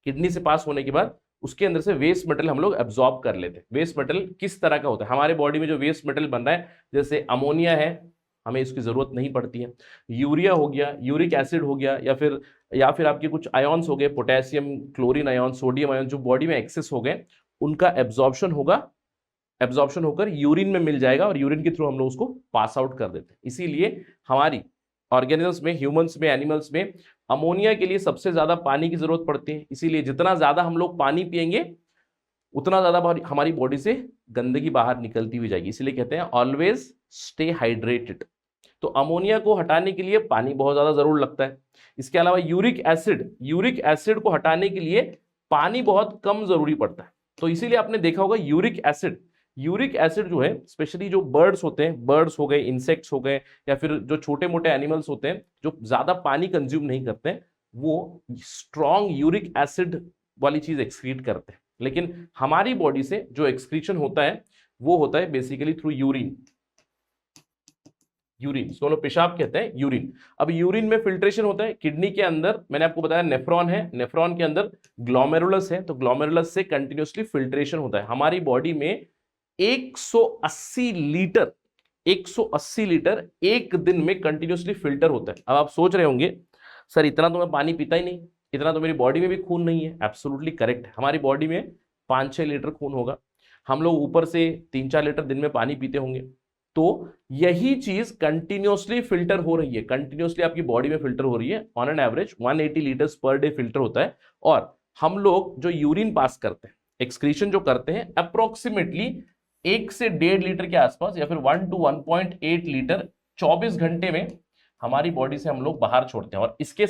किडनी से पास होने के बाद उसके अंदर से वेस्ट मटेरियल हम लोग एब्जॉर्ब कर लेते हैं। वेस्ट मटेरियल किस तरह का होता है? हमारे बॉडी में जो वेस्ट मटेरियल बन रहा है, जैसे अमोनिया है, हमें इसकी जरूरत नहीं पड़ती है, यूरिया हो गया, यूरिक एसिड हो गया, या फिर आपके कुछ आयॉन्स हो गए, potassium, chlorine ion, sodium ion, जो बॉडी में एक्सेस हो गए, उनका एब्जॉर्प्शन होगा एब्जॉर्प्शन होकर यूरिन में मिल जाएगा और यूरिन के थ्रू हम लोग उसको पास आउट कर देते हैं। इसीलिए हमारी ऑर्गेनिजम्स में, ह्यूमंस में, एनिमल्स में अमोनिया के लिए सबसे ज्यादा पानी की जरूरत पड़ती है। इसीलिए जितना ज्यादा हम लोग पानी पिएंगे उतना ज्यादा हमारी बॉडी से गंदगी बाहर निकलती हुई जाएगी। इसीलिए कहते हैं ऑलवेज स्टे हाइड्रेटेड। तो अमोनिया को हटाने के लिए पानी बहुत ज्यादा जरूर लगता है। इसके अलावा यूरिक एसिड को हटाने के लिए पानी बहुत कम जरूरी पड़ता है। तो इसीलिए आपने देखा होगा यूरिक एसिड जो है, स्पेशली जो बर्ड्स होते हैं, बर्ड्स हो गए, इंसेक्ट्स हो गए, या फिर जो छोटे मोटे एनिमल्स होते हैं जो ज्यादा पानी कंज्यूम नहीं करते हैं, वो स्ट्रॉन्ग यूरिक एसिड वाली चीज एक्सक्रीट करते हैं। लेकिन हमारी बॉडी से जो एक्सक्रीशन होता है वो होता है बेसिकली थ्रू यूरिन। इसको लोग पेशाब कहते हैं, यूरिन। अब यूरिन में फिल्ट्रेशन होता है किडनी के अंदर। मैंने आपको बताया नेफ्रॉन है, नेफ्रॉन के अंदर ग्लोमेरुलस है, तो ग्लोमेरुलस से कंटिन्यूअसली फिल्ट्रेशन होता है। हमारी बॉडी में 180 लीटर एक दिन में कंटिन्यूअसली फिल्टर होता है। अब आप सोच रहे होंगे सर इतना तो मैं पानी पीता ही नहीं, इतना तो मेरी बॉडी में भी खून नहीं है। एब्सोल्युटली करेक्ट है। हमारी बॉडी में 5-6 लीटर खून होगा, हम लोग ऊपर से 3-4 लीटर दिन में पानी पीते होंगे। तो यही चीज कंटिन्यूअसली फिल्टर हो रही है, कंटिन्यूअसली आपकी बॉडी में फिल्टर हो रही है। On an average 180 litres per day filter होता है। और हम लोग जो यूरिन पास करते हैं, एक्सक्रीशन जो करते हैं, अप्रोक्सीमेटली 1 से 1.5 लीटर के आसपास, या फिर 1 to 1.8 लीटर 24 घंटे में हमारी बॉडी से हम लोग बाहर छोड़ते हैं। और इसके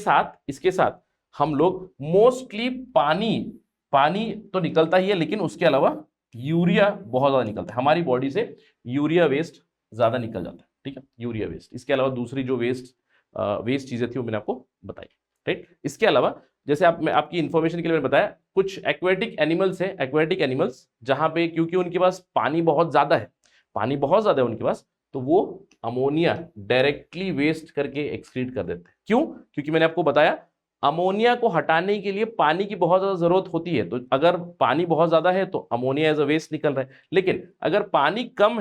साथ हम लोग मोस्टली पानी तो निकलता ही है, लेकिन उसके अलावा यूरिया बहुत ज्यादा निकलता है। हमारी बॉडी से यूरिया वेस्ट ज्यादा निकल जाता है, ठीक है, यूरिया वेस्ट। इसके अलावा दूसरी जो वेस्ट चीजें थी वो मैंने आपको बताई, राइट। इसके अलावा जैसे आपकी इंफॉर्मेशन के लिए मैंने बताया, कुछ एक्वेटिक एनिमल्स है, एक्वेटिक एनिमल्स जहां पे क्योंकि उनके पास पानी बहुत ज्यादा है उनके पास, तो वो अमोनिया डायरेक्टली वेस्ट करके एक्सक्रीट कर देते हैं। क्यों? क्योंकि मैंने आपको बताया अमोनिया को हटाने के लिए पानी की बहुत ज्यादा जरूरत होती है। तो अगर पानी बहुत ज्यादा है तो अमोनिया एज अ वेस्ट निकल रहा है। लेकिन अगर पानी कम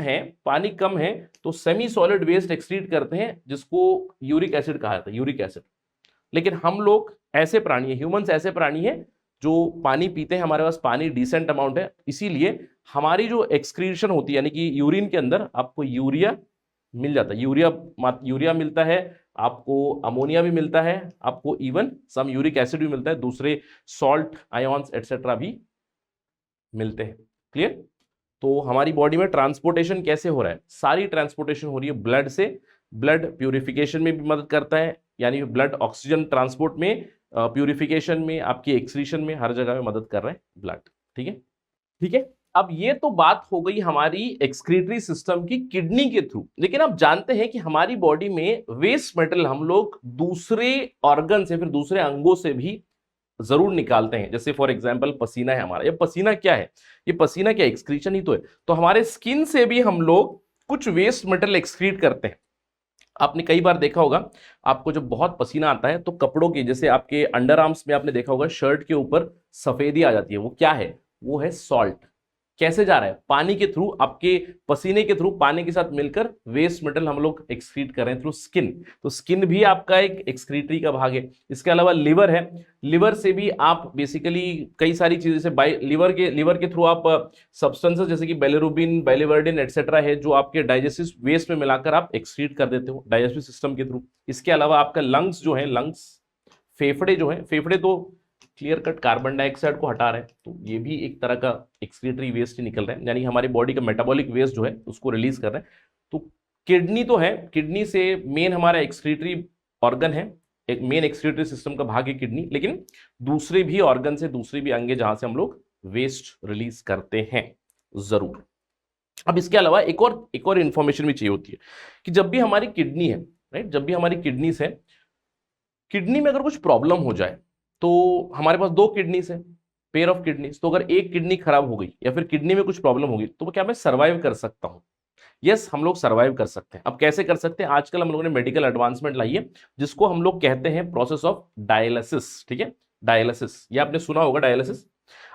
है तो सेमी सॉलिड वेस्ट एक्सक्रीट करते हैं, जिसको यूरिक एसिड कहा जाता है, यूरिक एसिड। लेकिन हम लोग ऐसे प्राणी है, ह्यूमंस ऐसे प्राणी है जो पानी पीते हैं, हमारे पास पानी डिसेंट अमाउंट है। इसीलिए हमारी जो एक्सक्रीशन होती है, यानी कि यूरिन के अंदर आपको यूरिया मिल जाता है, यूरिया मिलता है, आपको अमोनिया भी मिलता है, आपको इवन सम यूरिक एसिड भी मिलता है, दूसरे सॉल्ट आयोन्स एटसेट्रा भी मिलते हैं। क्लियर? तो हमारी बॉडी में ट्रांसपोर्टेशन कैसे हो रहा है? सारी ट्रांसपोर्टेशन हो रही है ब्लड से। ब्लड प्यूरिफिकेशन में भी मदद करता है, यानी ब्लड ऑक्सीजन ट्रांसपोर्ट में, प्यूरिफिकेशन में, आपकी एक्सक्रीशन में, हर जगह में मदद कर रहा है ब्लड। ठीक है, ठीक है। अब ये तो बात हो गई हमारी एक्सक्रीटरी सिस्टम की किडनी के थ्रू। लेकिन आप जानते हैं कि हमारी बॉडी में वेस्ट मटेरियल हम लोग दूसरे ऑर्गन से, फिर दूसरे अंगों से भी जरूर निकालते हैं। जैसे फॉर एग्जांपल पसीना है हमारा। ये पसीना क्या है? ये पसीना क्या, एक्सक्रीशन ही तो है। तो हमारे स्किन से भी हम लोग कुछ वेस्ट मटेरियल एक्सक्रीट करते हैं। आपने कई बार देखा होगा, आपको जब बहुत पसीना आता है तो कपड़ों के, जैसे आपके अंडर आर्म्स में आपने देखा होगा, शर्ट के ऊपर सफेदी आ जाती है। वो क्या है? वो है सॉल्ट। कैसे जा रहा है? पानी के थ्रू, आपके पसीने के थ्रू पानी के साथ मिलकर वेस्ट मटेरियल हम लोग एक्सक्रीट कर रहे हैं थ्रू स्किन। तो स्किन भी आपका एक एक्सक्रीटरी का भाग है। इसके अलावा लिवर है, लिवर से भी आप बेसिकली कई सारी चीजें से लिवर के थ्रू आप सब्सटेंसेस जैसे कि बिलिरुबिन, बिलिवर्डिन एटसेट्रा है, जो आपके डाइजेस्टिव वेस्ट में मिलाकर आप एक्सक्रीट कर देते हो डाइजेस्टिव सिस्टम के थ्रू। इसके अलावा आपका लंग्स जो है, लंग्स, फेफड़े जो है, फेफड़े तो क्लियर कट कार्बन डाइऑक्साइड को हटा रहे हैं, तो ये भी एक तरह का एक्सक्रीटरी वेस्ट ही निकल रहा है, यानी हमारी बॉडी का मेटाबॉलिक वेस्ट जो है उसको रिलीज कर रहे हैं। तो किडनी तो है, किडनी से मेन हमारा एक्सक्रीटरी ऑर्गन है, एक मेन एक्सक्रीटरी सिस्टम का भाग है किडनी। लेकिन दूसरे भी ऑर्गन से, दूसरे भी अंग जहां से हम लोग वेस्ट रिलीज करते हैं जरूर। अब इसके अलावा एक और इंफॉर्मेशन भी चाहिए होती है कि जब भी हमारी किडनी है, राइट, जब भी हमारी किडनीज है, किडनी में अगर कुछ प्रॉब्लम हो जाए, तो हमारे पास 2 किडनीज है, पेयर ऑफ किडनीज। तो अगर एक किडनी खराब हो गई या फिर किडनी में कुछ प्रॉब्लम होगी, तो क्या मैं सर्वाइव कर सकता हूं? यस, हम लोग सर्वाइव कर सकते हैं। अब कैसे कर सकते हैं? आजकल हम लोगों ने मेडिकल एडवांसमेंट लाई है, जिसको हम लोग कहते हैं प्रोसेस ऑफ डायलिसिस। ठीक है, डायलिसिस, ये आपने सुना होगा डायलिसिस।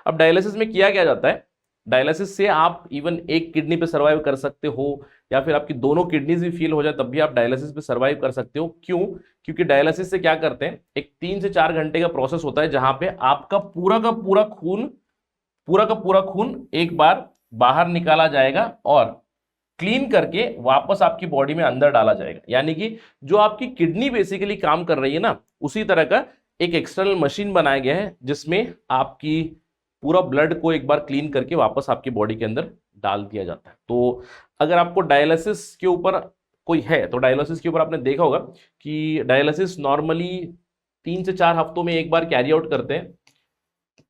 अब डायलिसिस में किया क्या जाता है? डायलिसिस से आप इवन एक किडनी पे सर्वाइव कर सकते हो, या फिर आपकी दोनों किडनीज भी फेल हो जाए तब भी आप डायलिसिस पे सर्वाइव कर सकते हो। क्यों? क्योंकि डायलिसिस से क्या करते हैं, एक 3 से 4 घंटे का प्रोसेस होता है, जहां पे आपका पूरा का पूरा खून एक बार बाहर निकाला जाएगा और क्लीन करके वापस आपकी बॉडी में अंदर डाला जाएगा। यानी कि जो आपकी किडनी बेसिकली काम कर रही है ना, उसी तरह का एक एक्सटर्नल मशीन बनाया गया है जिसमें आपकी पूरा ब्लड को एक बार क्लीन करके वापस आपकी बॉडी के अंदर डाल दिया जाता है। तो अगर आपको डायलिसिस के ऊपर कोई है तो डायलिसिस के ऊपर आपने देखा होगा कि डायलिसिस नॉर्मली 3 से 4 हफ्तों में एक बार कैरी आउट करते हैं,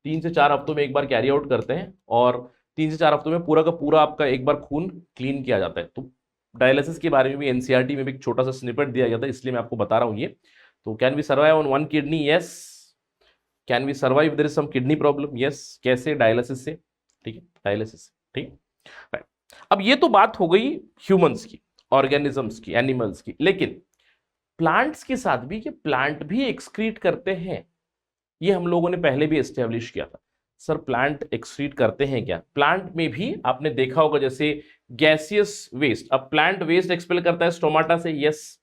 3 से 4 हफ्तों में एक बार कैरी आउट करते हैं और 3 से 4 हफ्तों में पूरा का पूरा आपका एक बार खून क्लीन किया जाता है। तो डायलिसिस के बारे में भी एनसीईआरटी में भी एक छोटा सा स्निपेट दिया गया था, इसलिए मैं आपको बता रहा हूं ये। तो can we survive on one kidney? Yes. Can we survive there is some kidney problem? Yes. कैसे? डायलिसिस से। ठीक है, डायलिसिस से। ठीक, राइट। अब ये तो बात हो गई ह्यूमंस की, ऑर्गेनिजम्स की, एनिमल्स की, लेकिन प्लांट्स के साथ भी, कि प्लांट भी एक्सक्रीट करते हैं, ये हम लोगों ने पहले भी एस्टेब्लिश किया था। सर प्लांट एक्सक्रीट करते हैं क्या? प्लांट में भी आपने देखा होगा जैसे गैसियस वेस्ट, अब प्लांट वेस्ट एक्सपेल करता है स्टोमाटा से। यस,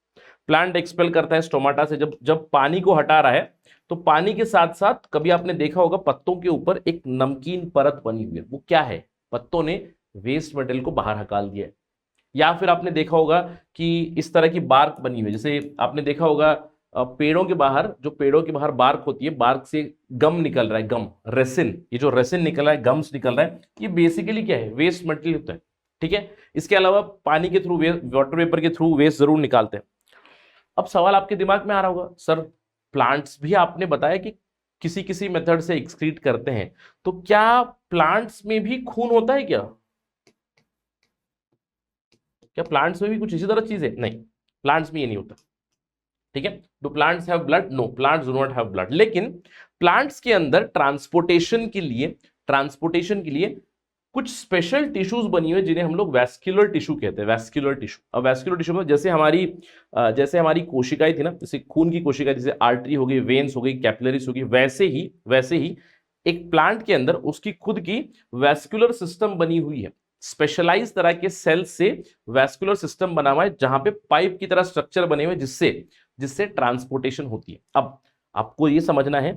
प्लांट एक्सपेल करता है स्टोमाटा से। जब जब पानी को हटा रहा है तो पानी के साथ साथ कभी आपने देखा होगा पत्तों के ऊपर एक नमकीन परत बनी हुई है, वो क्या है? पत्तों ने वेस्ट मटेरियल को बाहर हकाल दिया है। या फिर आपने देखा होगा कि इस तरह की बार्क बनी हुई है, जैसे आपने देखा होगा पेड़ों के बाहर, जो पेड़ों के बाहर बार्क होती है, बार्क से गम निकल रहा है, गम, रेसिन, ये जो रेसिन निकल रहा है, गम्स निकल रहा है, ये बेसिकली क्या है? वेस्ट मटेरियल होता है। ठीक है, इसके अलावा पानी के थ्रू, वाटर वेपर के थ्रू वेस्ट जरूर निकालते हैं। अब सवाल आपके दिमाग में आ रहा होगा, सर प्लांट्स भी आपने बताया कि किसी किसी मेथड से एक्सक्रीट करते हैं, तो क्या प्लांट्स में भी खून होता है क्या? क्या प्लांट्स में भी कुछ इसी तरह चीज है? नहीं, प्लांट्स में ये नहीं होता। ठीक है, do plants have blood? No, plants do not have blood. लेकिन प्लांट्स के अंदर ट्रांसपोर्टेशन के लिए कुछ स्पेशल टिश्यूज बनी हुई है जिन्हें हम लोग वैस्कुलर टिश्यू कहते हैं। वैस्कुलर टिश्यू, अब वैस्कुलर टिश्यू में जैसे हमारी कोशिकाएं थी ना, जैसे खून की कोशिकाएं, जैसे आर्टरी हो गई, वेन्स हो गई, कैपिलरीज हो गई, वैसे ही एक प्लांट के अंदर उसकी खुद की वैस्कुलर सिस्टम बनी हुई है। स्पेशलाइज तरह के सेल से वैस्कुलर सिस्टम बना हुआ है जहां पे पाइप की तरह स्ट्रक्चर बने हुए जिससे ट्रांसपोर्टेशन होती है। अब आपको यह समझना है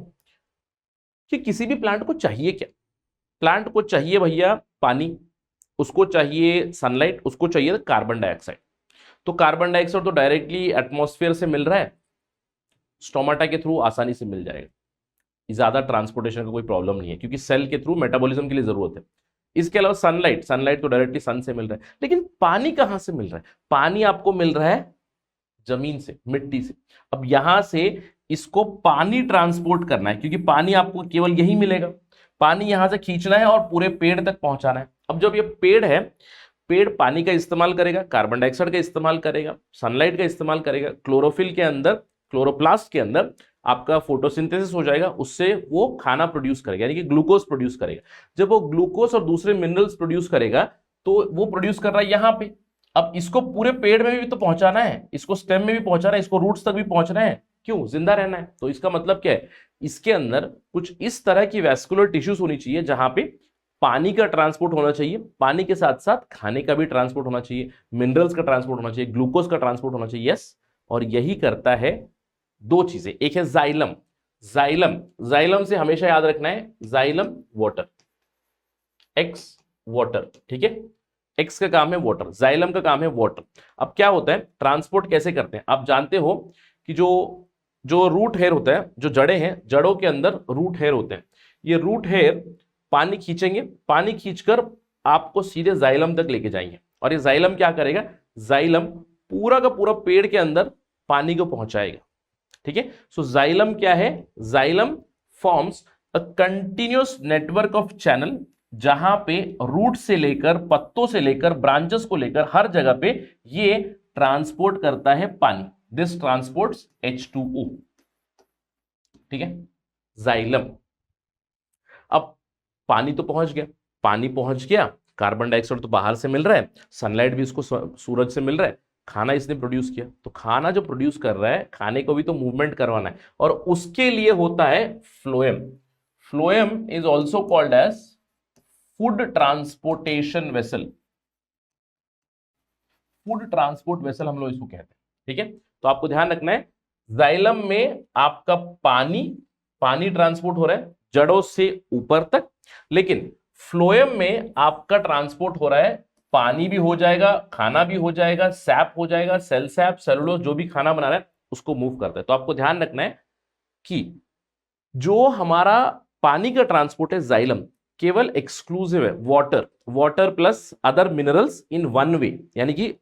कि किसी भी प्लांट को चाहिए क्या? प्लांट को चाहिए भैया पानी, उसको चाहिए सनलाइट, उसको चाहिए कार्बन डाइऑक्साइड। तो कार्बन डाइऑक्साइड तो डायरेक्टली एटमॉस्फेयर से मिल रहा है, स्टोमाटा के थ्रू आसानी से मिल जाएगा, ज्यादा ट्रांसपोर्टेशन का कोई प्रॉब्लम नहीं है, क्योंकि सेल के थ्रू मेटाबॉलिज्म के लिए जरूरत है। इसके अलावा सनलाइट तो डायरेक्टली सन से मिल रहा है। लेकिन पानी कहां से मिल रहा है? पानी आपको मिल रहा है जमीन से, मिट्टी से। अब यहां से इसको पानी ट्रांसपोर्ट करना है, क्योंकि पानी आपको केवल यही मिलेगा। पानी यहां से खींचना है और पूरे पेड़ तक पहुंचाना है। अब जब ये पेड़ है, पेड़ पानी का इस्तेमाल करेगा, कार्बन डाइऑक्साइड का इस्तेमाल करेगा, सनलाइट का इस्तेमाल करेगा, क्लोरोफिल के अंदर, क्लोरोप्लास्ट के अंदर आपका फोटोसिंथेसिस हो जाएगा, उससे वो खाना प्रोड्यूस करेगा, यानी कि ग्लूकोज प्रोड्यूस करेगा। जब वो ग्लूकोज और दूसरे मिनरल्स प्रोड्यूस करेगा तो वो प्रोड्यूस कर रहा है यहां पे। अब इसको पूरे पेड़ में भी तो पहुंचाना है, इसको स्टेम में भी पहुंचाना है, इसको रूट्स तक भी पहुंचना है। क्यों? जिंदा रहना है। तो इसका मतलब क्या है? इसके अंदर कुछ इस तरह की वैस्कुलर टिश्यूज होनी चाहिए जहां पे पानी का ट्रांसपोर्ट होना चाहिए, पानी के साथ साथ खाने का भी ट्रांसपोर्ट होना चाहिए, मिनरल्स का ट्रांसपोर्ट होना चाहिए, ग्लूकोज का ट्रांसपोर्ट होना चाहिए। यस, और यही करता है दो चीजें। एक है जाइलम, जाइलम से हमेशा याद रखना है, जाइलम वाटर, एक्स वाटर। ठीक है, एक्स का काम है वाटर, जाइलम का काम है वाटर। अब क्या होता है, ट्रांसपोर्ट कैसे करते हैं? आप जानते हो कि जो रूट हेयर होता है, जो जड़ें हैं, जड़ों के अंदर रूट हेयर होते हैं। ये रूट हेयर पानी खींचेंगे, पानी खींचकर आपको सीधे जाइलम तक लेके जाएंगे। और ये जाइलम क्या करेगा? जाइलम पूरा का पूरा पेड़ के अंदर पानी को पहुंचाएगा। ठीक है, सो जाइलम क्या है? Xylem forms a continuous network of channel, जहां पे रूट से लेकर, पत्तों से लेकर, ब्रांचेस को लेकर हर जगह पे ये ट्रांसपोर्ट करता है पानी। This transports H2O। ठीक है, जाइलम। अब पानी तो पहुंच गया, पानी पहुंच गया, कार्बन डाइऑक्साइड तो बाहर से मिल रहा है, सनलाइट भी इसको सूरज से मिल रहा है, खाना इसने प्रोड्यूस किया। तो खाना जो प्रोड्यूस कर रहा है, खाने को भी तो मूवमेंट करवाना है, और उसके लिए होता है phloem. Phloem is also called as food transportation vessel. Food transport vessel हम लोग इसको कहते हैं। ठीक है, तो आपको ध्यान रखना है, जाइलम में आपका पानी ट्रांसपोर्ट हो रहा है जड़ों से ऊपर तक, लेकिन फ्लोएम में आपका ट्रांसपोर्ट हो रहा है, पानी भी हो जाएगा, खाना भी हो जाएगा, सैप हो जाएगा, सेल सैप, सेलुलोज, जो भी खाना बना रहा है उसको मूव करता है। तो आपको ध्यान रखना है कि जो हमारा पानी का ट्रांसपोर्ट है जाइलम, केवल एक्सक्लूसिव है water, water plus other minerals in one way, यानी कि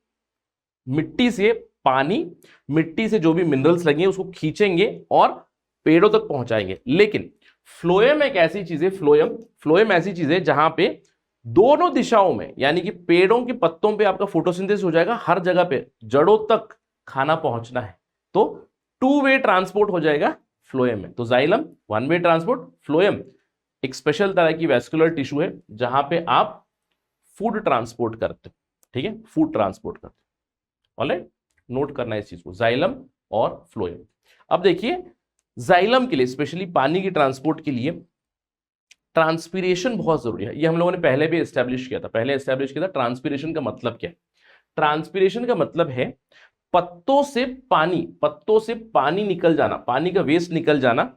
मिट्टी से पानी, मिट्टी से जो भी मिनरल्स लगे उसको खींचेंगे और पेड़ों तक पहुंचाएंगे। लेकिन फ्लोएम एक ऐसी चीज है, फ्लोएम ऐसी चीज है जहां पे दोनों दिशाओं में, यानी कि पेड़ों के पत्तों पे आपका फोटोसिंथेसिस हो जाएगा, हर जगह पे जड़ों तक खाना पहुंचना है, तो टू वे ट्रांसपोर्ट हो जाएगा फ्लोएम में। तो xylem one way transport, phloem एक स्पेशल तरह की वेस्कुलर टिश्यू है जहां पे आप फूड ट्रांसपोर्ट करते हो, ठीक है, फूड ट्रांसपोर्ट करते हो। ऑलराइट, नोट करना है इस चीज को, जाइलम और फ्लोएम। अब देखिए जाइलम के लिए, स्पेशली पानी की ट्रांसपोर्ट के लिए ट्रांसपीरेशन बहुत जरूरी है। ये हम लोगों ने पहले भी एस्टेब्लिश किया था, ट्रांसपीरेशन का मतलब क्या है? ट्रांसपीरेशन का मतलब है पत्तों से पानी निकल जाना, पानी का वेस्ट निकल जाना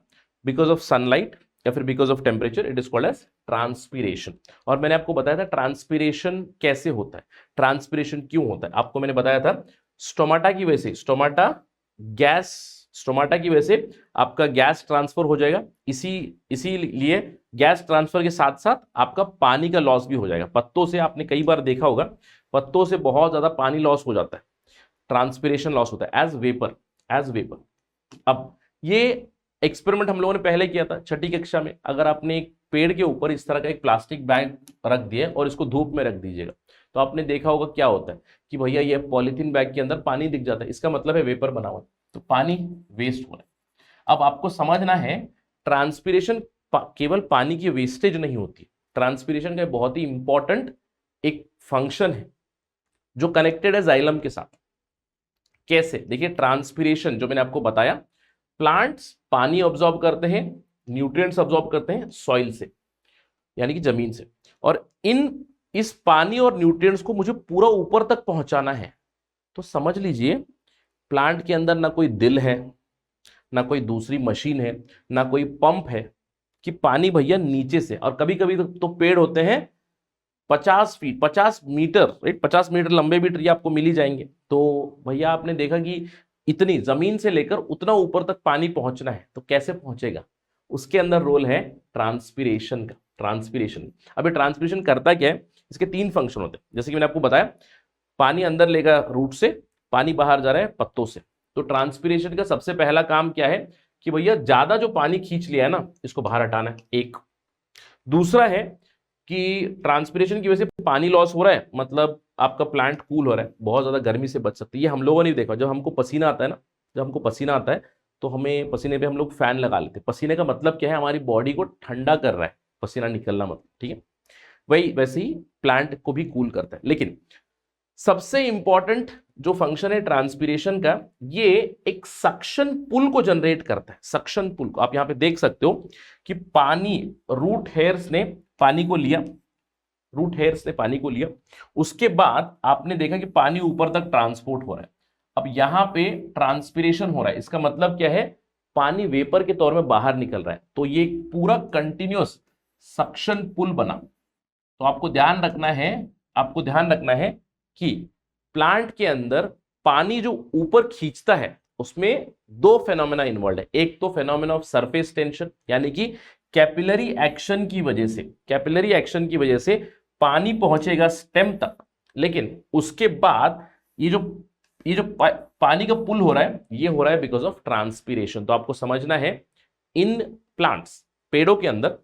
बिकॉज ऑफ सनलाइट या फिर because of temperature, it is called as transpiration. और मैंने आपको बताया था ट्रांसपीरेशन कैसे होता है, ट्रांसपीरेशन क्यों होता है, आपको मैंने बताया था स्टोमाटा की वजह से, स्टोमाटा की वजह से आपका गैस ट्रांसफर हो जाएगा, इसीलिए गैस ट्रांसफर के साथ साथ आपका पानी का लॉस भी हो जाएगा। पत्तों से आपने कई बार देखा होगा, पत्तों से बहुत ज्यादा पानी लॉस हो जाता है, ट्रांसपीरेशन लॉस होता है एज वेपर। अब ये एक्सपेरिमेंट हम लोगों ने पहले किया था छठी कक्षा में। अगर आपने एक पेड़ के ऊपर इस तरह का एक प्लास्टिक बैग रख दिया और इसको धूप में रख दीजिएगा, तो आपने देखा होगा क्या होता है कि भैया ये पॉलीथीन बैग के अंदर पानी दिख जाता है, इसका मतलब है वेपर बना हुआ, तो पानी वेस्ट हो रहा है। अब आपको समझना है ट्रांसपीरेशन केवल पानी की वेस्टेज नहीं होती, ट्रांसपीरेशन का बहुत ही इंपॉर्टेंट एक फंक्शन है जो कनेक्टेड है जाइलम के साथ। कैसे? देखिए ट्रांसपीरेशन जो मैंने आपको बताया, प्लांट्स पानी ऑब्जॉर्ब करते हैं, न्यूट्रिएंट्स ऑब्जॉर्ब करते हैं सॉइल से, यानी कि जमीन से, और इस पानी और न्यूट्रिएंट्स को मुझे पूरा ऊपर तक पहुंचाना है। तो समझ लीजिए प्लांट के अंदर ना कोई दिल है, ना कोई दूसरी मशीन है, ना कोई पंप है कि पानी भैया नीचे से, और कभी कभी तो पेड़ होते हैं 50 फीट 50 मीटर, राइट, 50 मीटर लंबे भी ट्री आपको मिल ही जाएंगे। तो भैया आपने देखा कि इतनी जमीन से लेकर उतना ऊपर तक पानी पहुंचना है, तो कैसे पहुंचेगा? उसके अंदर रोल है ट्रांसपीरेशन का। ट्रांसपीरेशन, अब ये ट्रांसपीरेशन करता क्या है? इसके 3 फंक्शन होते हैं, जैसे कि मैंने आपको बताया, पानी अंदर लेगा रूट से, पानी बाहर जा रहा है पत्तों से। तो ट्रांसपीरेशन का सबसे पहला काम क्या है कि भैया ज्यादा जो पानी खींच लिया है ना, इसको बाहर हटाना है, एक। दूसरा है कि ट्रांसपीरेशन की वजह से पानी लॉस हो रहा है, मतलब आपका प्लांट कूल हो रहा है, बहुत ज्यादा गर्मी से बच सकती है। ये हम लोगों ने देखा, जब हमको पसीना आता है ना, तो हमें पसीने पे हम लोग फैन लगा लेते हैं। पसीने का मतलब क्या है? हमारी बॉडी को ठंडा कर रहा है पसीना निकलना, मतलब, ठीक है। वही वैसे ही प्लांट को भी कूल करता है। लेकिन सबसे इंपॉर्टेंट जो फंक्शन है ट्रांसपीरेशन का, ये एक सक्शन पुल को जनरेट करता है। सक्शन पुल को आप यहां पे देख सकते हो कि पानी, रूट हेयर्स ने पानी को लिया, उसके बाद आपने देखा कि पानी ऊपर तक ट्रांसपोर्ट हो रहा है। अब यहां पे ट्रांसपीरेशन हो रहा है, इसका मतलब क्या है? पानी वेपर के तौर में बाहर निकल रहा है। तो ये पूरा कंटिन्यूअस सक्शन पुल बना। तो आपको ध्यान रखना है कि प्लांट के अंदर पानी जो ऊपर खींचता है उसमें 2 फेनोमेना इन्वॉल्व है। एक तो फेनोमेना ऑफ सरफेस टेंशन, यानी कि कैपिलरी एक्शन की वजह से पानी पहुंचेगा स्टेम तक, लेकिन उसके बाद ये जो पानी का पुल हो रहा है, ये हो रहा है बिकॉज ऑफ ट्रांसपीरेशन। तो आपको समझना है इन प्लांट्स, पेड़ों के अंदर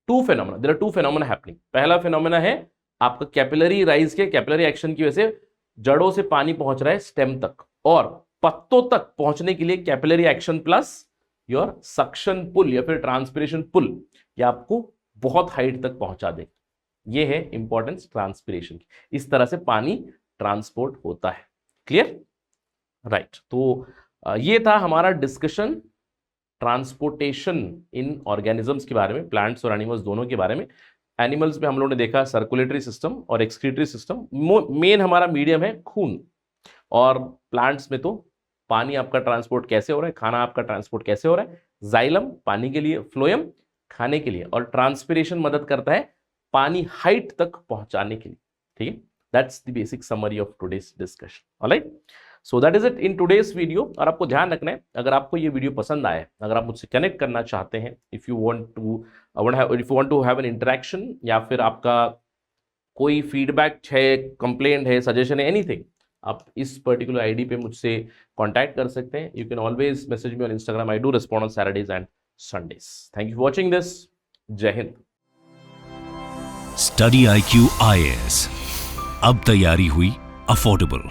देयर आर 2 फेनोमेना हैपनिंग। पहला फेनोमेना है आपका कैपिलरी एक्शन की वजह से जड़ों से पानी पहुंच रहा है स्टेम तक, और पत्तों तक पहुंचने के लिए capillary action plus your suction pull या फिर ट्रांसपीरेशन पुल, ये आपको बहुत हाइट तक पहुंचा देगा। ये है इंपॉर्टेंस ट्रांसपीरेशन की। इस तरह से पानी ट्रांसपोर्ट होता है। क्लियर? राइट। तो ये था हमारा डिस्कशन ट्रांसपोर्टेशन इन ऑर्गेनिजम्स के बारे में, प्लांट्स और एनिमल्स दोनों के बारे में। एनिमल्स में हम लोगों ने देखा सर्कुलेटरी सिस्टम और एक्सक्रीटरी सिस्टम, मेन हमारा मीडियम है खून, और प्लांट्स में तो पानी आपका ट्रांसपोर्ट कैसे हो रहा है, खाना आपका ट्रांसपोर्ट कैसे हो रहा है, जाइलम पानी के लिए, फ्लोएम खाने के लिए, और ट्रांसपीरेशन मदद करता है पानी हाइट तक पहुंचाने के लिए। ठीक है, that's the basic summary of today's discussion. Alright, so that is it in today's video. और आपको ध्यान रखना है, अगर आपको ये वीडियो पसंद आए, अगर आप मुझसे कनेक्ट करना चाहते हैं, if you want to have an interaction, या फिर आपका कोई फीडबैक है, कंप्लेंट है, सजेशन है, एनीथिंग, आप इस पर्टिकुलर आईडी पे मुझसे कांटेक्ट कर सकते हैं। You can always message me on Instagram. I do respond on Saturdays and Sundays. Thank you for watching this. जय हिंद। स्टडी IQ IAS, अब तैयारी हुई अफोर्डेबल।